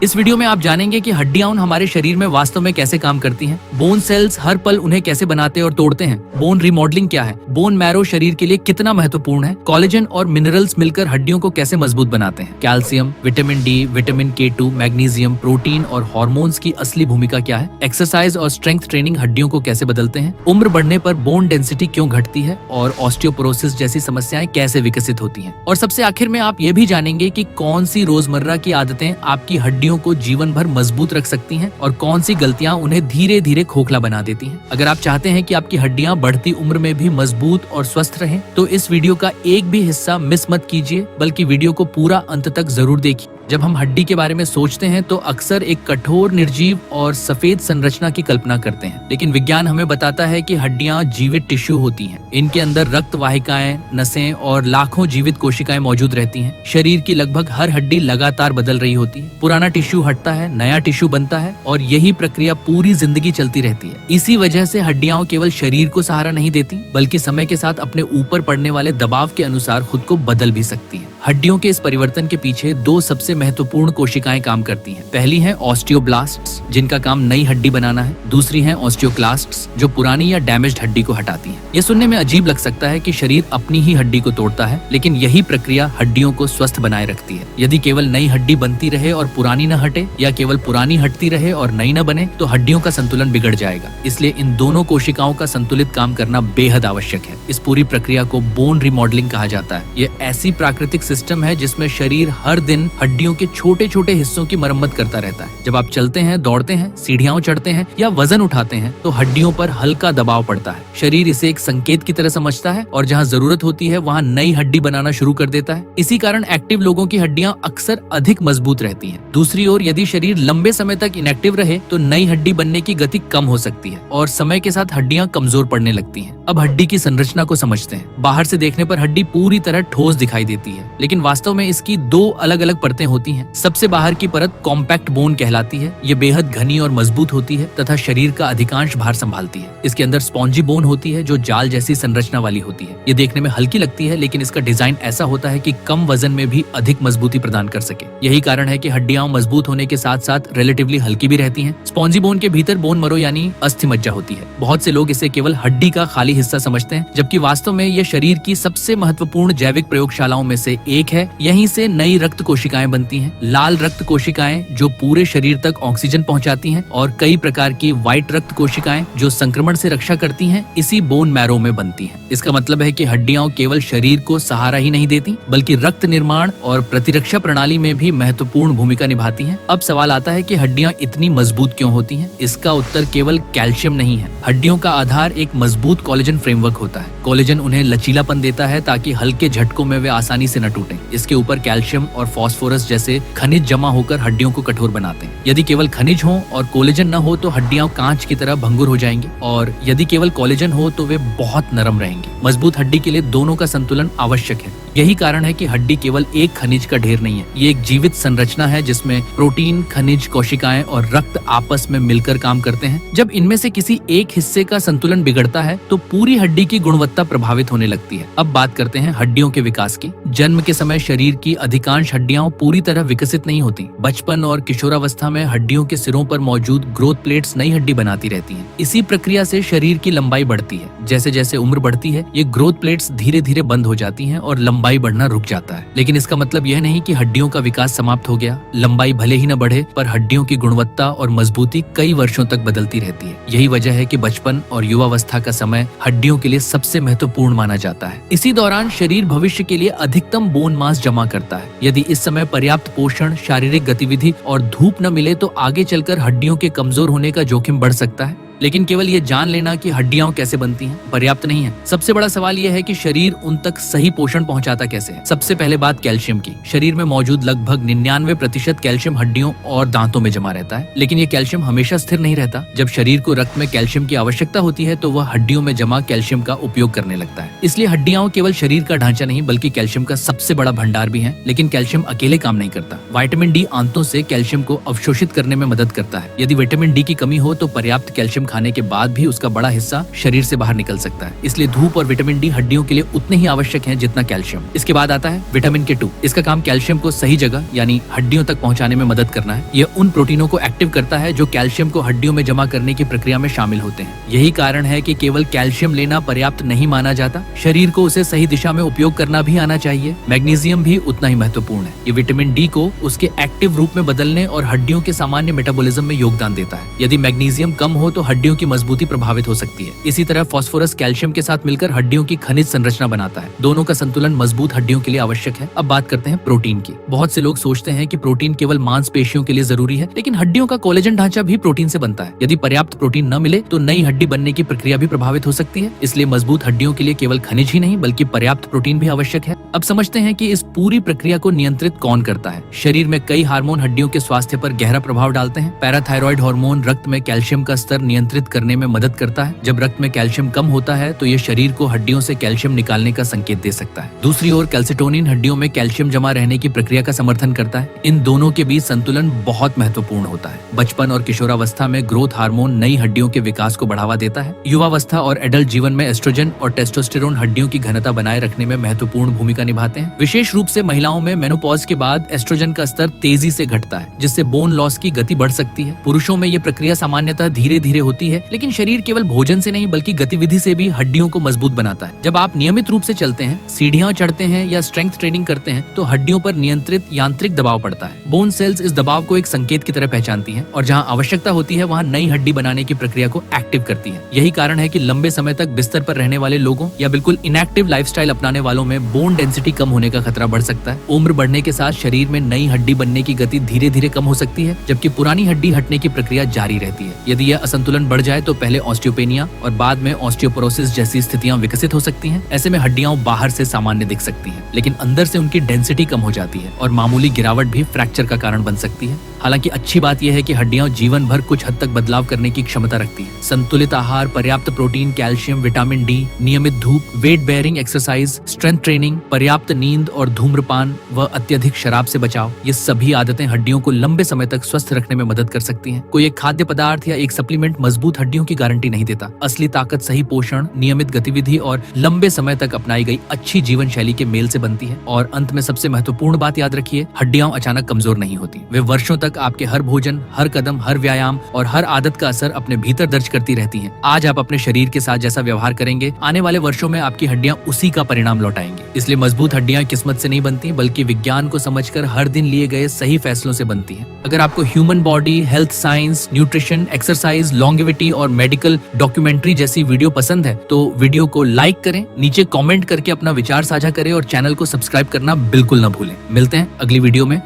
इस वीडियो में आप जानेंगे कि हड्डियां हमारे शरीर में वास्तव में कैसे काम करती हैं, बोन सेल्स हर पल उन्हें कैसे बनाते और तोड़ते हैं, बोन रिमॉडलिंग क्या है, बोन मैरो शरीर के लिए कितना महत्वपूर्ण है, कोलेजन और मिनरल्स मिलकर हड्डियों को कैसे मजबूत बनाते हैं, calcium, vitamin D, vitamin K2, magnesium, protein और हार्मोन्स की असली भूमिका क्या है, एक्सरसाइज और स्ट्रेंथ ट्रेनिंग हड्डियों को कैसे बदलते हैं, उम्र बढ़ने पर बोन डेंसिटी क्यों घटती है और ऑस्टियोपोरोसिस जैसी समस्याएं कैसे विकसित होती हैं। और सबसे आखिर में आप ये भी जानेंगे कि कौन सी रोजमर्रा की आदतें आपकी हड्डियों को जीवन भर मजबूत रख सकती हैं और कौन सी गलतियां उन्हें धीरे धीरे खोखला बना देती हैं। अगर आप चाहते हैं कि आपकी हड्डियां बढ़ती उम्र में भी मजबूत और स्वस्थ रहें, तो इस वीडियो का एक भी हिस्सा मिस मत कीजिए, बल्कि वीडियो को पूरा अंत तक जरूर देखिए। जब हम हड्डी के बारे में सोचते हैं तो अक्सर एक कठोर, निर्जीव और सफेद संरचना की कल्पना करते हैं, लेकिन विज्ञान हमें बताता है कि हड्डियां जीवित टिश्यू होती हैं। इनके अंदर रक्त वाहिकाएं, नसें और लाखों जीवित कोशिकाएं मौजूद रहती हैं। शरीर की लगभग हर हड्डी लगातार बदल रही होती है। पुराना टिश्यू हटता है, नया टिश्यू बनता है और यही प्रक्रिया पूरी जिंदगी चलती रहती है। इसी वजह से हड्डियां केवल शरीर को सहारा नहीं देती, बल्कि समय के साथ अपने ऊपर पड़ने वाले दबाव के अनुसार खुद को बदल भी सकती है। हड्डियों के इस परिवर्तन के पीछे दो सबसे महत्वपूर्ण कोशिकाएं काम करती हैं। पहली है ऑस्टियोब्लास्ट्स, जिनका काम नई हड्डी बनाना है। दूसरी है ऑस्टियोक्लास्ट्स, जो पुरानी या डैमेज्ड हड्डी को हटाती हैं। ये सुनने में अजीब लग सकता है कि शरीर अपनी ही हड्डी को तोड़ता है, लेकिन यही प्रक्रिया हड्डियों को स्वस्थ बनाए रखती है। यदि केवल नई हड्डी बनती रहे और पुरानी न हटे, या केवल पुरानी हटती रहे और नई न बने, तो हड्डियों का संतुलन बिगड़ जाएगा। इसलिए इन दोनों कोशिकाओं का संतुलित काम करना बेहद आवश्यक है। इस पूरी प्रक्रिया को बोन रिमॉडलिंग कहा जाता है। ये ऐसी प्राकृतिक सिस्टम है जिसमें शरीर हर दिन हड्डियों के छोटे छोटे हिस्सों की मरम्मत करता रहता है। जब आप चलते हैं, दौड़ते हैं, सीढ़ियां चढ़ते हैं या वजन उठाते हैं, तो हड्डियों पर हल्का दबाव पड़ता है। शरीर इसे एक संकेत की तरह समझता है और जहां जरूरत होती है वहां नई हड्डी बनाना शुरू कर देता है। इसी कारण एक्टिव लोगों की हड्डियां अक्सर अधिक मजबूत रहती हैं। दूसरी ओर यदि शरीर लंबे समय तक इनएक्टिव रहे तो नई हड्डी बनने की गति कम हो सकती है और समय के साथ हड्डियां कमजोर पड़ने लगती हैं। अब हड्डी की संरचना को समझते हैं। बाहर से देखने पर हड्डी पूरी तरह ठोस दिखाई देती है, लेकिन वास्तव में इसकी दो अलग अलग परतें होती हैं। सबसे बाहर की परत कॉम्पैक्ट बोन कहलाती है। ये बेहद घनी और मजबूत होती है तथा शरीर का अधिकांश भार संभालती है। इसके अंदर स्पॉन्जी बोन होती है, जो जाल जैसी संरचना वाली होती है। ये देखने में हल्की लगती है, लेकिन इसका डिजाइन ऐसा होता है कि कम वजन में भी अधिक मजबूती प्रदान कर सके। यही कारण है कि हड्डियां मजबूत होने के साथ साथ रिलेटिवली हल्की भी रहती हैं। स्पॉन्जी बोन के भीतर बोन मरो यानी अस्थि मज्जा होती है। बहुत से लोग इसे केवल हड्डी का खाली हिस्सा समझते हैं, जबकि वास्तव में यह शरीर की सबसे महत्वपूर्ण जैविक प्रयोगशालाओं में से एक है। यहीं से नई रक्त कोशिकाएं बनती हैं। लाल रक्त कोशिकाएं जो पूरे शरीर तक ऑक्सीजन पहुंचाती हैं, और कई प्रकार की व्हाइट रक्त कोशिकाएं जो संक्रमण से रक्षा करती हैं, इसी बोन मैरो में बनती हैं। इसका मतलब है कि हड्डियां केवल शरीर को सहारा ही नहीं देती, बल्कि रक्त निर्माण और प्रतिरक्षा प्रणाली में भी महत्वपूर्ण भूमिका निभाती हैं। अब सवाल आता है कि हड्डियां इतनी मजबूत क्यों होती हैं? इसका उत्तर केवल कैल्शियम नहीं है। हड्डियों का आधार एक मजबूत कोलेजन फ्रेमवर्क होता है। कोलेजन उन्हें लचीलापन देता है ताकि हल्के झटकों में वे आसानी से न टूटें। इसके ऊपर कैल्शियम और फास्फोरस जैसे खनिज जमा होकर हड्डियों को कठोर बनाते हैं। यदि केवल खनिज हो और कोलेजन न हो तो हड्डियां कांच की तरह भंगुर हो जाएंगी, और यदि केवल कोलेजन हो तो वे बहुत नरम रहेंगी। मजबूत हड्डी के लिए दोनों का संतुलन आवश्यक है। यही कारण है कि हड्डी केवल एक खनिज का ढेर नहीं है। ये एक जीवित संरचना है जिसमें प्रोटीन, खनिज, कोशिकाएं और रक्त आपस में मिलकर काम करते हैं। जब इनमें से किसी एक हिस्से का संतुलन बिगड़ता है तो पूरी हड्डी की गुणवत्ता प्रभावित होने लगती है। अब बात करते हैं हड्डियों के विकास की। जन्म के समय शरीर की अधिकांश हड्डियां पूरी तरह विकसित नहीं होती। बचपन और किशोरावस्था में हड्डियों के सिरों पर मौजूद ग्रोथ प्लेट्स नई हड्डी बनाती रहती हैं। इसी प्रक्रिया से शरीर की लंबाई बढ़ती है। जैसे जैसे उम्र बढ़ती है, ये ग्रोथ प्लेट्स धीरे धीरे बंद हो जाती हैं और लंबाई बढ़ना रुक जाता है। लेकिन इसका मतलब यह नहीं कि हड्डियों का विकास समाप्त हो गया। लंबाई भले ही न बढ़े, पर हड्डियों की गुणवत्ता और मजबूती कई वर्षों तक बदलती रहती है। यही वजह है कि बचपन और युवावस्था का समय हड्डियों के लिए सबसे महत्वपूर्ण माना जाता है। इसी दौरान शरीर भविष्य के लिए अधिकतम बोन मास जमा करता है। यदि इस समय पर्याप्त पोषण, शारीरिक गतिविधि और धूप न मिले तो आगे चलकर हड्डियों के कमजोर होने का जोखिम बढ़ सकता है। लेकिन केवल ये जान लेना कि हड्डियां कैसे बनती हैं पर्याप्त नहीं है। सबसे बड़ा सवाल यह है कि शरीर उन तक सही पोषण पहुंचाता कैसे है। सबसे पहले बात कैल्शियम की। शरीर में मौजूद लगभग 99% कैल्शियम हड्डियों और दांतों में जमा रहता है, लेकिन ये कैल्शियम हमेशा स्थिर नहीं रहता। जब शरीर को रक्त में कैल्शियम की आवश्यकता होती है तो वह हड्डियों में जमा कैल्शियम का उपयोग करने लगता है। इसलिए हड्डियां केवल शरीर का ढांचा नहीं बल्कि कैल्शियम का सबसे बड़ा भंडार भी है। लेकिन कैल्शियम अकेले काम नहीं करता। विटामिन डी आंतों से कैल्शियम को अवशोषित करने में मदद करता है। यदि विटामिन डी की कमी हो तो पर्याप्त कैल्शियम खाने के बाद भी उसका बड़ा हिस्सा शरीर से बाहर निकल सकता है। इसलिए धूप और विटामिन डी हड्डियों के लिए उतने ही आवश्यक है जितना कैल्शियम। इसके बाद आता है विटामिन K2। इसका काम कैल्शियम को सही जगह यानी हड्डियों तक पहुंचाने में मदद करना है। यह उन प्रोटीनों को एक्टिव करता है जो कैल्शियम को हड्डियों में जमा करने की प्रक्रिया में शामिल होते हैं। यही कारण है कि केवल कैल्शियम लेना पर्याप्त नहीं माना जाता, शरीर को उसे सही दिशा में उपयोग करना भी आना चाहिए। मैग्नीशियम भी उतना ही महत्वपूर्ण है। ये विटामिन डी को उसके एक्टिव रूप में बदलने और हड्डियों के सामान्य मेटाबॉलिज्म में योगदान देता है। यदि मैग्नीशियम कम हो तो हड्डियों की मजबूती प्रभावित हो सकती है। इसी तरह फास्फोरस कैल्शियम के साथ मिलकर हड्डियों की खनिज संरचना बनाता है। दोनों का संतुलन मजबूत हड्डियों के लिए आवश्यक है। अब बात करते हैं प्रोटीन की। बहुत से लोग सोचते हैं कि प्रोटीन केवल मांसपेशियों के लिए जरूरी है, लेकिन हड्डियों का कोलेजन ढांचा भी प्रोटीन से बनता है। यदि पर्याप्त प्रोटीन न मिले तो नई हड्डी बनने की प्रक्रिया भी प्रभावित हो सकती है। इसलिए मजबूत हड्डियों के लिए केवल खनिज ही नहीं बल्कि पर्याप्त प्रोटीन भी आवश्यक है। अब समझते हैं कि इस पूरी प्रक्रिया को नियंत्रित कौन करता है। शरीर में कई हार्मोन हड्डियों के स्वास्थ्य पर गहरा प्रभाव डालते हैं। पैराथायरॉइड हार्मोन रक्त में कैल्शियम का स्तर नियंत्रित करने में मदद करता है। जब रक्त में कैल्शियम कम होता है तो ये शरीर को हड्डियों से कैल्शियम निकालने का संकेत दे सकता है। दूसरी ओर कैल्सिटोनिन हड्डियों में कैल्शियम जमा रहने की प्रक्रिया का समर्थन करता है। इन दोनों के बीच संतुलन बहुत महत्वपूर्ण होता है। बचपन और किशोरावस्था में ग्रोथ हार्मोन नई हड्डियों के विकास को बढ़ावा देता है। युवावस्था और एडल्ट जीवन में एस्ट्रोजन और टेस्टोस्टेरोन हड्डियों की घनता बनाए रखने में महत्वपूर्ण भूमिका निभाते हैं। विशेष रूप से महिलाओं में मेनोपॉज के बाद एस्ट्रोजन का स्तर तेजी से घटता है, जिससे बोन लॉस की गति बढ़ सकती है। पुरुषों में ये प्रक्रिया सामान्यतः धीरे धीरे होती है, लेकिन शरीर केवल भोजन से नहीं बल्कि गतिविधि से भी हड्डियों को मजबूत बनाता है। जब आप नियमित रूप से चलते हैं, सीढ़ियां चढ़ते हैं या स्ट्रेंथ ट्रेनिंग करते हैं तो हड्डियों पर नियंत्रित यांत्रिक दबाव पड़ता है। बोन सेल्स इस दबाव को एक संकेत की तरह पहचानती हैं और जहां आवश्यकता होती है वहां नई हड्डी बनाने की प्रक्रिया को एक्टिव करती है। यही कारण है कि लंबे समय तक बिस्तर पर रहने वाले लोगों या बिल्कुल इनएक्टिव लाइफस्टाइल अपनाने वालों में बोन डेंसिटी कम होने का खतरा बढ़ सकता है। उम्र बढ़ने के साथ शरीर में नई हड्डी बनने की गति धीरे धीरे कम हो सकती है, जबकि पुरानी हड्डी हटने की प्रक्रिया जारी रहती है। यदि यह असंतुलन बढ़ जाए तो पहले ऑस्टियोपेनिया और बाद में ऑस्टियोपोरोसिस जैसी स्थितियां विकसित हो सकती हैं। ऐसे में हड्डियां बाहर से सामान्य दिख सकती हैं, लेकिन अंदर से उनकी डेंसिटी कम हो जाती है और मामूली गिरावट भी फ्रैक्चर का कारण बन सकती है। हालांकि अच्छी बात यह है कि हड्डियां जीवन भर कुछ हद तक बदलाव करने की क्षमता रखती हैं। संतुलित आहार, पर्याप्त प्रोटीन, कैल्शियम, विटामिन डी, नियमित धूप, weight bearing exercise, strength training, पर्याप्त नींद और धूम्रपान व अत्यधिक शराब से बचाव, ये सभी आदतें हड्डियों को लंबे समय तक स्वस्थ रखने में मदद कर सकती हैं। कोई एक खाद्य पदार्थ या एक सप्लीमेंट मजबूत हड्डियों की गारंटी नहीं देता। असली ताकत सही पोषण, नियमित गतिविधि और लंबे समय तक अपनाई गई अच्छी जीवन शैली के मेल से बनती है। और अंत में सबसे महत्वपूर्ण बात याद रखिए, हड्डियां अचानक कमजोर नहीं होती। वे वर्षों तक आपके हर भोजन, हर कदम, हर व्यायाम और हर आदत का असर अपने भीतर दर्ज करती रहती हैं। आज आप अपने शरीर के साथ जैसा व्यवहार करेंगे, आने वाले वर्षों में आपकी हड्डियां उसी का परिणाम लौटाएंगी। इसलिए मजबूत हड्डियां किस्मत से नहीं बनती बल्कि विज्ञान को समझकर हर दिन लिए गए सही फैसलों से बनती हैं। अगर आपको human body, health science, nutrition, exercise, longevity और मेडिकल डॉक्यूमेंट्री जैसी वीडियो पसंद है तो वीडियो को लाइक करें, नीचे कमेंट करके अपना विचार साझा करें और चैनल को सब्सक्राइब करना बिल्कुल न भूलें। मिलते हैं अगली वीडियो में।